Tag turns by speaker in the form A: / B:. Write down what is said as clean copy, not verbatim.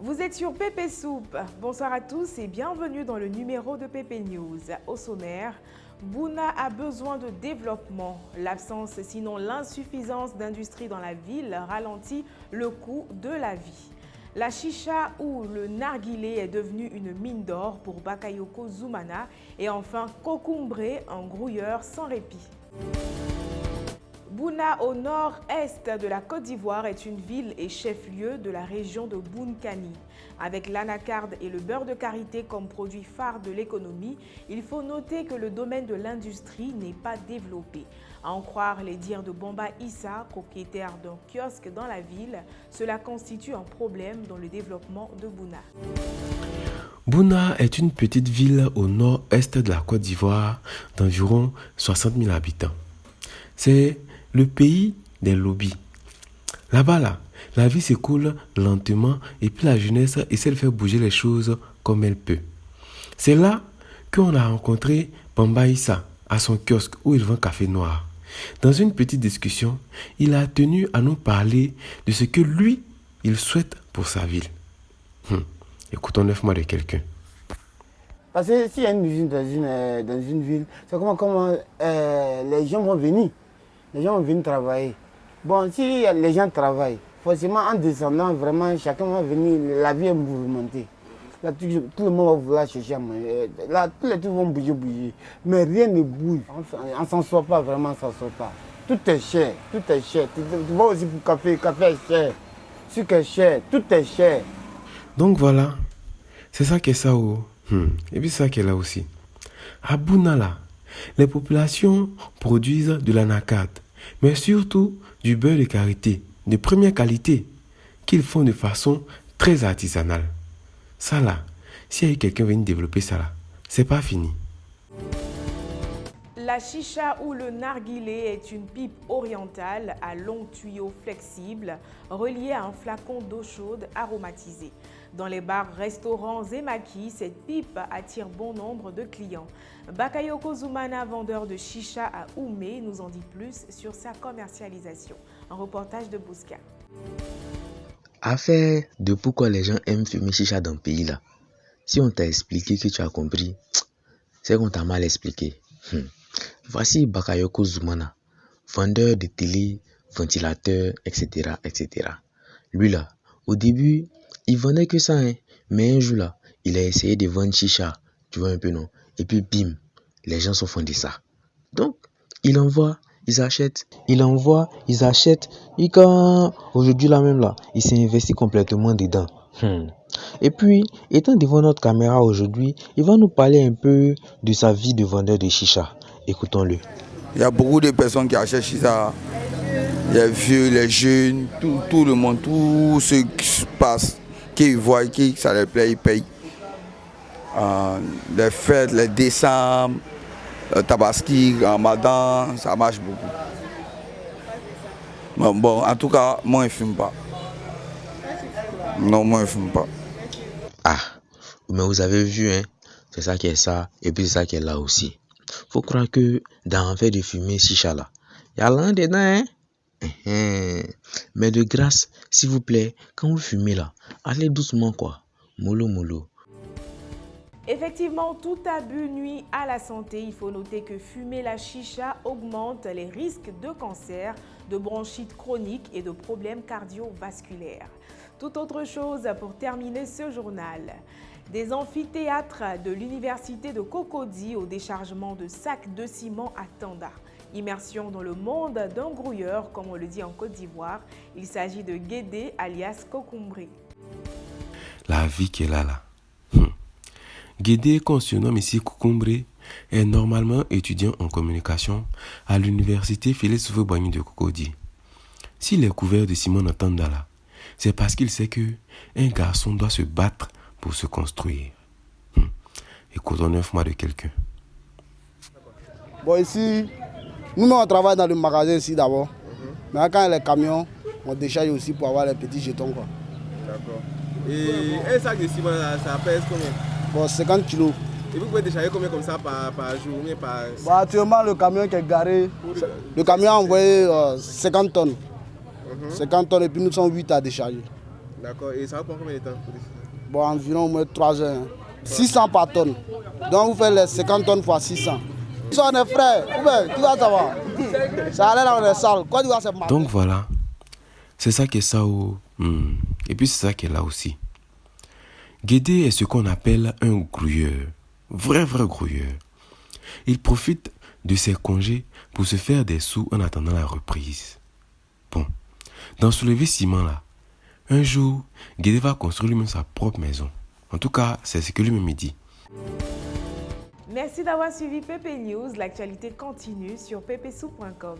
A: Vous êtes sur Pépé Soup. Bonsoir à tous et bienvenue dans le numéro de Pépé News. Au sommaire, Bouna a besoin de développement. L'absence, sinon l'insuffisance d'industrie dans la ville ralentit le coût de la vie. La chicha ou le narguilé est devenu une mine d'or pour Bakayoko Zoumana. Et enfin, Kokoumbré, un grouilleur sans répit. Bouna, au nord-est de la Côte d'Ivoire, est une ville et chef-lieu de la région de Bounkani. Avec l'anacarde et le beurre de karité comme produits phares de l'économie, il faut noter que le domaine de l'industrie n'est pas développé. À en croire les dires de Bamba Issa, propriétaire d'un kiosque dans la ville, cela constitue un problème dans le développement de Bouna.
B: Bouna est une petite ville au nord-est de la Côte d'Ivoire d'environ 60 000 habitants. C'est le pays des lobbies. Là-bas, la vie s'écoule lentement et puis la jeunesse essaie de faire bouger les choses comme elle peut. C'est là qu'on a rencontré Bamba Issa à son kiosque où il vend café noir. Dans une petite discussion, il a tenu à nous parler de ce que lui, il souhaite pour sa ville. Écoutons 9 mois de quelqu'un.
C: Parce que s'il y a une usine dans une ville, c'est comment les gens vont venir. Les gens vont venir travailler. Bon, si les gens travaillent, forcément en descendant, vraiment, chacun va venir, la vie est mouvementée. Là, tout le monde va vouloir chercher à manger. Là, tous les trucs vont bouger. Mais rien ne bouge. On ne s'en sort pas, vraiment, on ne s'en sort pas. Tout est cher, tout est cher. Tu vas aussi pour le café est cher. Sucre est cher, tout est cher.
B: Donc voilà, c'est ça qui est ça. Et puis ça qui est là aussi. À Bouna, les populations produisent de l'anacarde, mais surtout du beurre de karité, de première qualité, qu'ils font de façon très artisanale. Ça là, s'il y a quelqu'un qui vient développer ça là, c'est pas fini.
A: La chicha ou le narguilé est une pipe orientale à long tuyau flexible reliée à un flacon d'eau chaude aromatisée. Dans les bars, restaurants et maquis, cette pipe attire bon nombre de clients. Bakayoko Zoumana, vendeur de chicha à Oumé, nous en dit plus sur sa commercialisation. Un reportage de Bouska.
D: Affaire de pourquoi les gens aiment fumer chicha dans le pays là. Si on t'a expliqué que tu as compris, c'est qu'on t'a mal expliqué. Voici Bakayoko Zoumana, vendeur de télé, ventilateur, etc., etc. Lui là, au début, il vendait que ça, mais un jour là, il a essayé de vendre chicha, tu vois un peu non, et puis bim, les gens sont fondés ça. Donc, il envoie, ils achètent, et quand aujourd'hui là même là, il s'est investi complètement dedans. Et puis, étant devant notre caméra aujourd'hui, il va nous parler un peu de sa vie de vendeur de chicha. Écoutons-le.
E: Il y a beaucoup de personnes qui achètent chicha. Les vieux, les jeunes, tout le monde, tout ce qui se passe, qui voient, qui ça leur plaît, ils payent. Les fêtes, les décembre, le tabaski, Ramadan, ça marche beaucoup. Bon, en tout cas, moi, je ne fume pas. Non, moi, je ne fume pas.
D: Ah, mais vous avez vu, c'est ça qui est ça, et puis c'est ça qui est là aussi. Faut croire que dans l'affaire de fumer chicha là, il y a l'un dedans, Mais de grâce, s'il vous plaît, quand vous fumez là, allez doucement quoi. Mollo, mollo.
A: Effectivement, tout abus nuit à la santé. Il faut noter que fumer la chicha augmente les risques de cancer, de bronchite chronique et de problèmes cardiovasculaires. Tout autre chose pour terminer ce journal. Des amphithéâtres de l'université de Cocody au déchargement de sacs de ciment à Tanda. Immersion dans le monde d'un grouilleur, comme on le dit en Côte d'Ivoire. Il s'agit de Guédé alias Kokoumbré.
B: La vie qui est là. Guédé, qu'on surnomme ici Kokoumbré, est normalement étudiant en communication à l'université Félix Houphouët-Boigny de Cocody. S'il est couvert de ciment dans Tanda là, c'est parce qu'il sait que un garçon doit se battre pour se construire. Écoutons 9 mois de quelqu'un.
F: Bon, ici, nous on travaille dans le magasin ici d'abord. Mais quand il y a les camions, on décharge aussi pour avoir les petits jetons. Quoi.
G: D'accord. Et un sac de ciment, ça pèse combien?
F: Bon, 50 kilos.
G: Et vous pouvez décharger combien comme ça par jour ou par...
F: Bon, actuellement, le camion qui est garé, le camion a envoyé 50 tonnes. 50 tonnes et puis nous sommes 8 à décharger.
G: D'accord. Et ça va prendre combien de temps?
F: Bon, environ au moins 3 heures. 600 par tonne. Donc vous faites les 50 tonnes fois 600. Ils sont des frères. Tu vas savoir. Ça allait dans les salles. Quoi, tu vas se marrer.
B: Donc voilà, c'est ça qui est ça. Et puis c'est ça qui est là aussi. Guédé est ce qu'on appelle un grouilleur. Vrai grouilleur. Il profite de ses congés pour se faire des sous en attendant la reprise. Bon, dans Soulevé Ciment là, un jour, Guédé va construire lui-même sa propre maison. En tout cas, c'est ce que lui-même me dit.
A: Merci d'avoir suivi PP News. L'actualité continue sur ppsou.com.